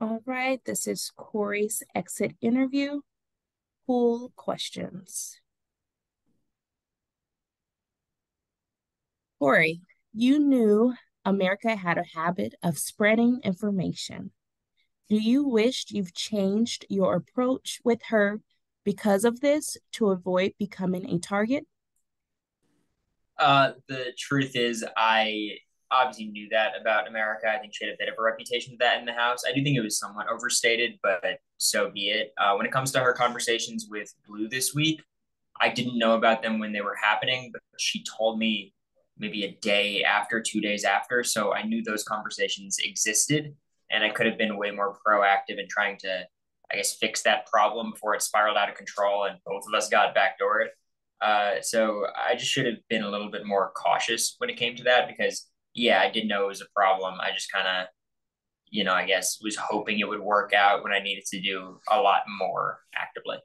All right, this is Cory's exit interview. Pool questions. Cory, you knew America had a habit of spreading information. Do you wish you've changed your approach with her because of this to avoid becoming a target? The truth is, I obviously knew that about America. I think she had a bit of a reputation for that in the house. I do think it was somewhat overstated, but so be it. When it comes to her conversations with Blue this week, I didn't know about them when they were happening, but she told me maybe a day after, 2 days after. So I knew those conversations existed, and I could have been way more proactive in trying to, I guess, fix that problem before it spiraled out of control and both of us got backdoored. So I just should have been a little bit more cautious when it came to that because, yeah, I did know it was a problem. I just kind of, I guess was hoping it would work out when I needed to do a lot more actively.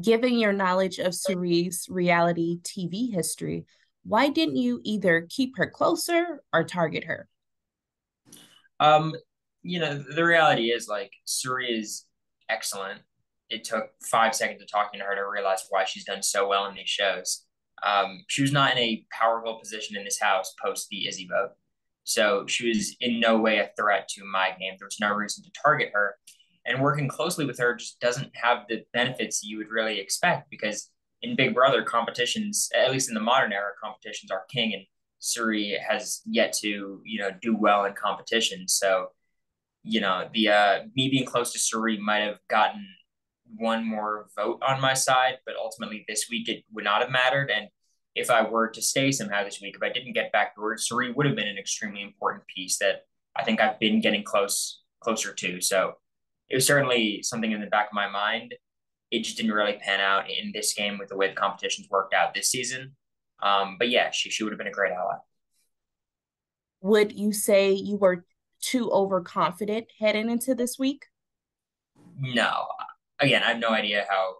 Given your knowledge of Cerie's reality TV history, why didn't you either keep her closer or target her? Um, the reality is like Siri is excellent. It took 5 seconds of talking to her to realize why she's done so well in these shows. She was not in a powerful position in this house post the Izzy vote. So she was in no way a threat to my game. There was no reason to target her. And working closely with her just doesn't have the benefits you would really expect because in Big Brother competitions, at least in the modern era, competitions are king and Suri has yet to, do well in competition. So, the me being close to Suri might have gotten one more vote on my side, but ultimately this week it would not have mattered. And if I were to stay somehow this week, if I didn't get backdoored, Suri would have been an extremely important piece that I think I've been getting closer to. So it was certainly something in the back of my mind. It just didn't really pan out in this game with the way the competitions worked out this season. But yeah, she would have been a great ally. Would you say you were too overconfident heading into this week? No, again, I have no idea how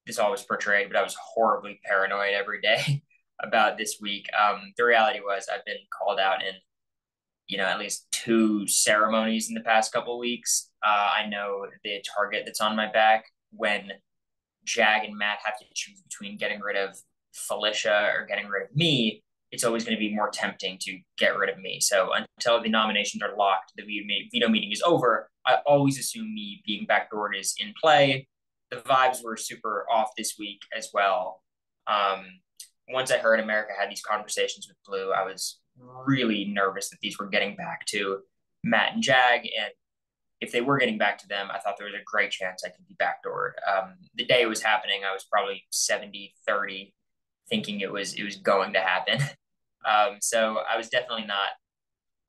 this all was portrayed, but I was horribly paranoid every day about this week. The reality was I've been called out in, at least two ceremonies in the past couple of weeks. I know the target that's on my back when Jag and Matt have to choose between getting rid of Felicia or getting rid of me. It's always going to be more tempting to get rid of me. So until the nominations are locked, the veto meeting is over. I always assume me being backdoored is in play. The vibes were super off this week as well. Um, Once I heard America had these conversations with Blue, I was really nervous that these were getting back to Matt and Jag. And if they were getting back to them, I thought there was a great chance I could be backdoored. The day it was happening, I was probably 70-30, thinking it was going to happen. So I was definitely not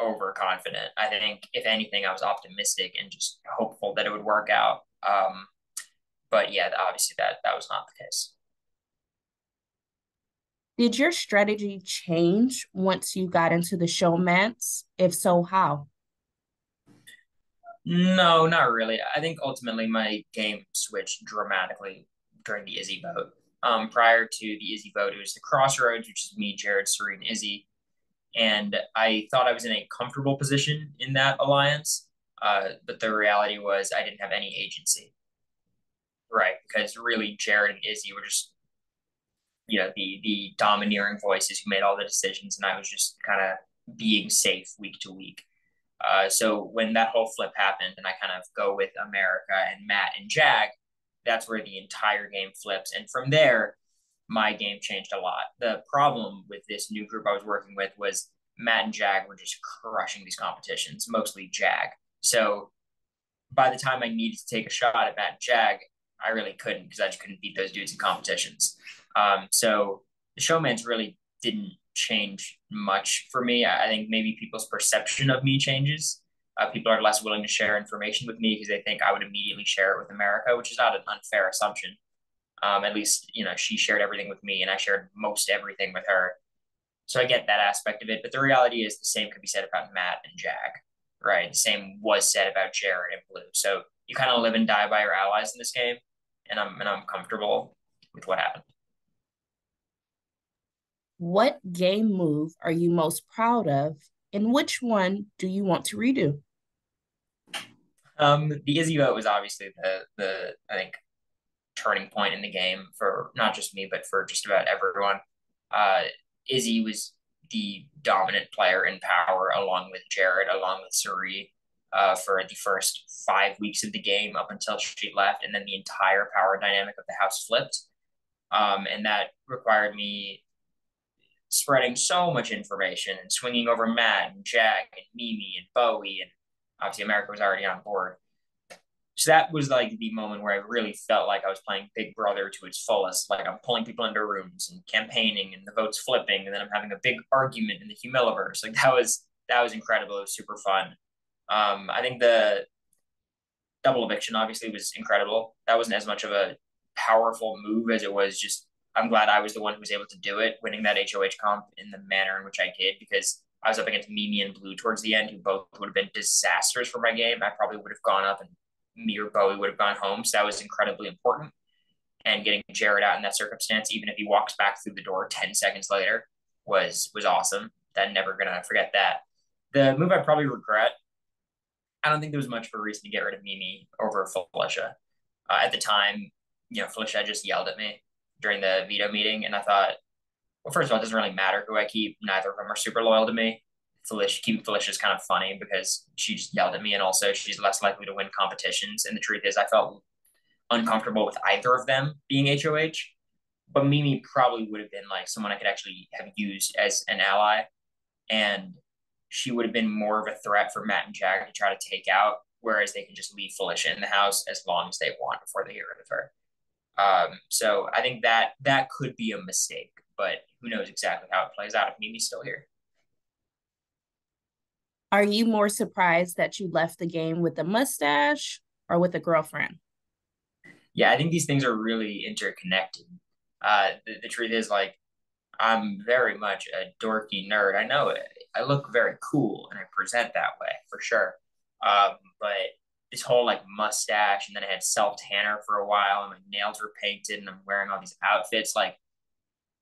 overconfident. I think if anything, I was optimistic and just hopeful that it would work out. But yeah, obviously that was not the case. Did your strategy change once you got into the showmance? If so, how? No, not really. I think ultimately my game switched dramatically during the Izzy vote. Prior to the Izzy vote, it was the Crossroads, which is me, Jared, Serene, Izzy, and I thought I was in a comfortable position in that alliance. But the reality was I didn't have any agency, right? Because really, Jared and Izzy were just the domineering voices who made all the decisions, and I was just kind of being safe week to week. So when that whole flip happened, and I kind of go with America and Matt and Jag, that's where the entire game flips, and from there, my game changed a lot. The problem with this new group I was working with was Matt and Jag were just crushing these competitions, mostly Jag. So by the time I needed to take a shot at Matt and Jag, I really couldn't because I just couldn't beat those dudes in competitions. So the showmans really didn't change much for me. I think maybe people's perception of me changes. People are less willing to share information with me because they think I would immediately share it with America, which is not an unfair assumption. At least, she shared everything with me and I shared most everything with her. So I get that aspect of it. But the reality is the same could be said about Matt and Jag, right? The same was said about Jared and Blue. So you kind of live and die by your allies in this game. And I'm comfortable with what happened. What game move are you most proud of, and which one do you want to redo? The Izzy vote was obviously the I think turning point in the game for not just me, but for just about everyone. Uh, Izzy was the dominant player in power, along with Jared, along with Suri, for the first 5 weeks of the game up until she left, and then the entire power dynamic of the house flipped. And that required me spreading so much information and swinging over Matt and Jack and Mimi and Bowie, and obviously America was already on board. So that was like the moment where I really felt like I was playing Big Brother to its fullest. Like I'm pulling people into rooms and campaigning, and the votes flipping, and then I'm having a big argument in the Humiliverse. Like that was incredible. It was super fun. I think the double eviction obviously was incredible. That wasn't as much of a powerful move as it was just. I'm glad I was the one who was able to do it, winning that HOH comp in the manner in which I did, because I was up against Mimi and Blue towards the end, who both would have been disasters for my game. I probably would have gone up and me or Bowie would have gone home. So that was incredibly important. And getting Jared out in that circumstance, even if he walks back through the door 10 seconds later, was awesome. I'm never gonna forget that. The move I probably regret, I don't think there was much of a reason to get rid of Mimi over Felicia. At the time, Felicia just yelled at me during the veto meeting, and I thought, well, first of all, it doesn't really matter who I keep. Neither of them are super loyal to me. Keeping Felicia is kind of funny because she just yelled at me, and also she's less likely to win competitions. And the truth is, I felt uncomfortable with either of them being HOH. But Mimi probably would have been like someone I could actually have used as an ally, and she would have been more of a threat for Matt and Jack to try to take out. Whereas they can just leave Felicia in the house as long as they want before they get rid of her. So I think that could be a mistake, but who knows exactly how it plays out if Mimi's still here. Are you more surprised that you left the game with a mustache or with a girlfriend? Yeah, I think these things are really interconnected. The truth is, like, I'm very much a dorky nerd. I know it. I look very cool and I present that way for sure. But this whole like mustache, and then I had self tanner for a while, and my nails were painted, and I'm wearing all these outfits. Like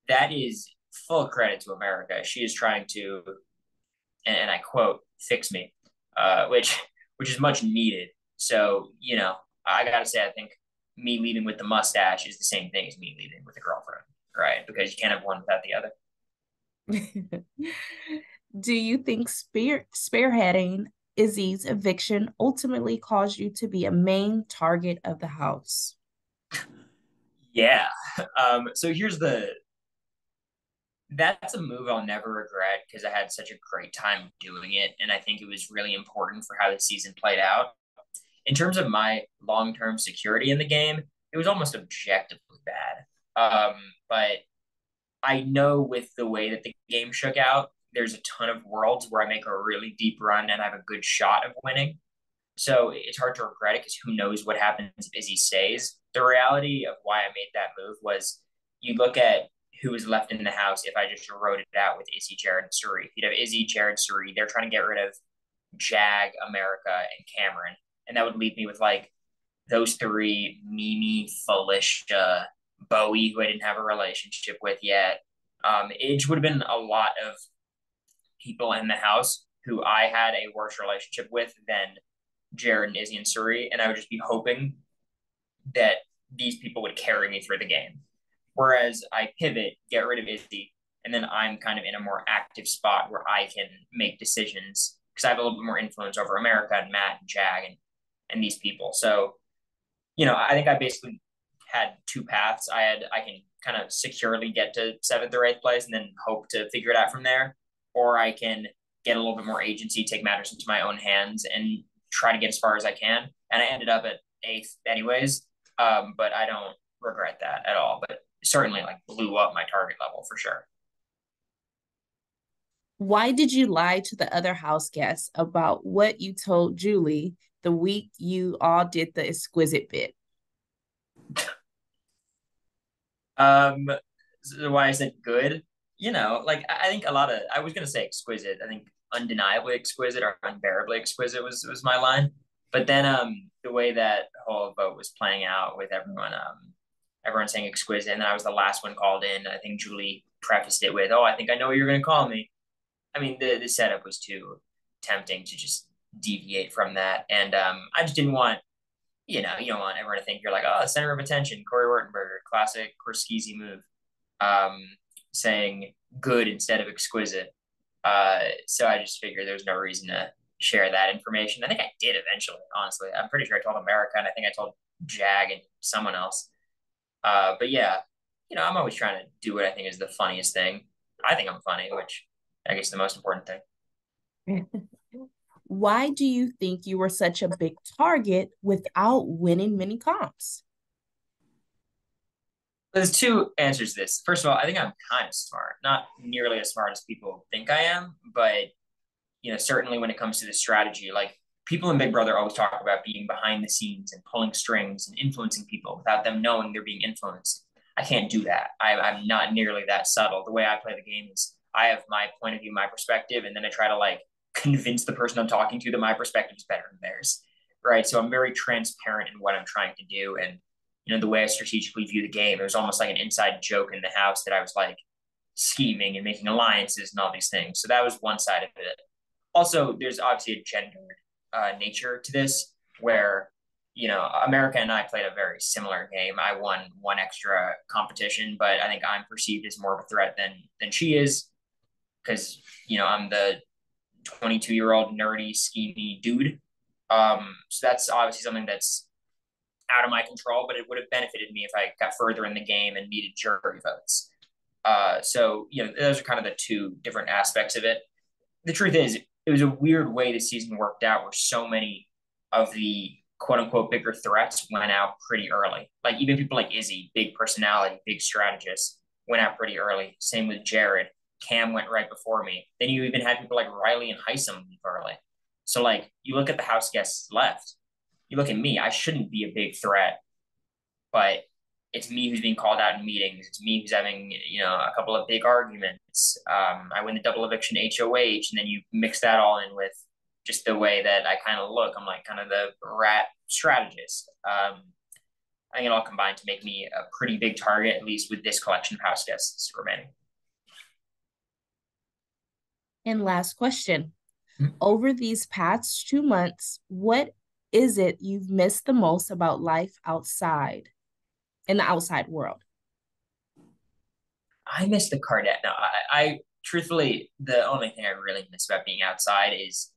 that is full credit to America. She is trying to, and I quote, fix me, which is much needed. So I gotta say, I think me leaving with the mustache is the same thing as me leaving with a girlfriend, right? Because you can't have one without the other. Do you think spearheading Izzy's eviction ultimately caused you to be a main target of the house? Yeah. So here's the that's a move I'll never regret because I had such a great time doing it, and I think it was really important for how the season played out. In terms of my long term security in the game, it was almost objectively bad. But I know with the way that the game shook out, there's a ton of worlds where I make a really deep run and I have a good shot of winning. So it's hard to regret it because who knows what happens if Izzy stays. The reality of why I made that move was you look at who was left in the house if I just wrote it out with Izzy, Jared, and Suri. You'd have Izzy, Jared, Suri. They're trying to get rid of Jag, America, and Cameron. And that would leave me with like those three, Mimi, Felicia, Bowie, who I didn't have a relationship with yet. It would have been a lot of people in the house who I had a worse relationship with than Jared and Izzy and Suri, and I would just be hoping that these people would carry me through the game. Whereas I pivot, get rid of Izzy, and then I'm kind of in a more active spot where I can make decisions because I have a little bit more influence over America and Matt and Jag and these people. So, I think I basically had two paths. I can kind of securely get to seventh or eighth place and then hope to figure it out from there, or I can get a little bit more agency, take matters into my own hands, and try to get as far as I can. And I ended up at eighth anyways, but I don't regret that at all. But certainly like blew up my target level for sure. Why did you lie to the other house guests about what you told Julie the week you all did the exquisite bit? So why I said good, like I think a lot of I was gonna say exquisite. I think undeniably exquisite or unbearably exquisite was my line. But then the way that whole vote was playing out with everyone saying exquisite, and then I was the last one called in. I think Julie prefaced it with, "Oh, I think I know what you're gonna call me." I mean, the setup was too tempting to just deviate from that. And I just didn't want, you don't want everyone to think you're like, oh, the center of attention, Cory Wurtenberger, classic Korskeezy move, um, saying good instead of exquisite. So I just figured there's no reason to share that information. I think I did eventually, honestly. I'm pretty sure I told America, and I think I told Jag and someone else. But yeah, I'm always trying to do what I think is the funniest thing. I think I'm funny, which I guess is the most important thing. Why do you think you were such a big target without winning many comps? There's two answers to this. First of all, I think I'm kind of smart, not nearly as smart as people think I am, but certainly when it comes to the strategy, like people in Big Brother always talk about being behind the scenes and pulling strings and influencing people without them knowing they're being influenced. I can't do that. I'm not nearly that subtle. The way I play the game is I have my point of view, my perspective, and then I try to like convince the person I'm talking to that my perspective is better than theirs. Right. So I'm very transparent in what I'm trying to do. And, the way I strategically view the game, it was almost like an inside joke in the house that I was like scheming and making alliances and all these things. So that was one side of it. Also, there's obviously a gendered nature to this where, America and I played a very similar game. I won one extra competition, but I think I'm perceived as more of a threat than she is because, I'm the 22-year-old nerdy, schemy dude. So that's obviously something that's out of my control, but it would have benefited me if I got further in the game and needed jury votes. So, those are kind of the two different aspects of it. The truth is, it was a weird way the season worked out where so many of the quote unquote bigger threats went out pretty early. Like even people like Izzy, big personality, big strategist, went out pretty early. Same with Jared. Cam went right before me. Then you even had people like Riley and Heisem leave early. So like you look at the house guests left, you look at me, I shouldn't be a big threat, but it's me who's being called out in meetings. It's me who's having, a couple of big arguments. I win the double eviction HOH, and then you mix that all in with just the way that I kind of look. I'm like kind of the rat strategist. I think it all combined to make me a pretty big target, at least with this collection of house guests remaining. And last question. Over these past 2 months, what is it you've missed the most about life outside, in the outside world? I miss the Cardette. No, I truthfully, the only thing I really miss about being outside is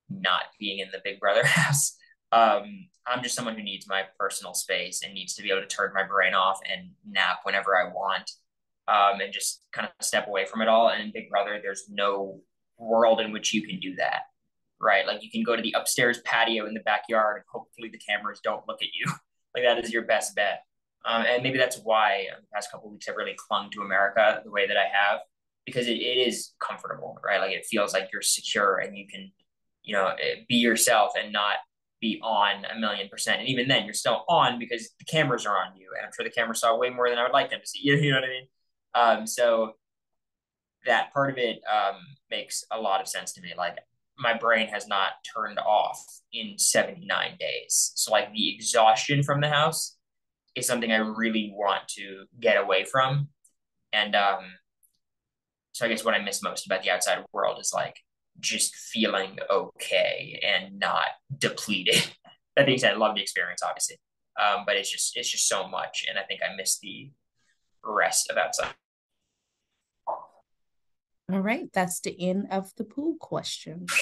not being in the Big Brother house. I'm just someone who needs my personal space and needs to be able to turn my brain off and nap whenever I want, and just kind of step away from it all. And in Big Brother, there's no world in which you can do that, right? Like you can go to the upstairs patio in the backyard and hopefully the cameras don't look at you. Like that is your best bet. And maybe that's why in the past couple of weeks I've really clung to America the way that I have, because it is comfortable, right? Like it feels like you're secure and you can, be yourself and not be on 1,000,000%. And even then, you're still on because the cameras are on you, and I'm sure the camera saw way more than I would like them to see. You know what I mean? So that part of it makes a lot of sense to me. Like my brain has not turned off in 79 days. So like the exhaustion from the house is something I really want to get away from. And so I guess what I miss most about the outside world is like just feeling okay and not depleted. That being said, I love the experience, obviously. But it's just so much. And I think I miss the rest of outside. All right, that's the end of the pool question.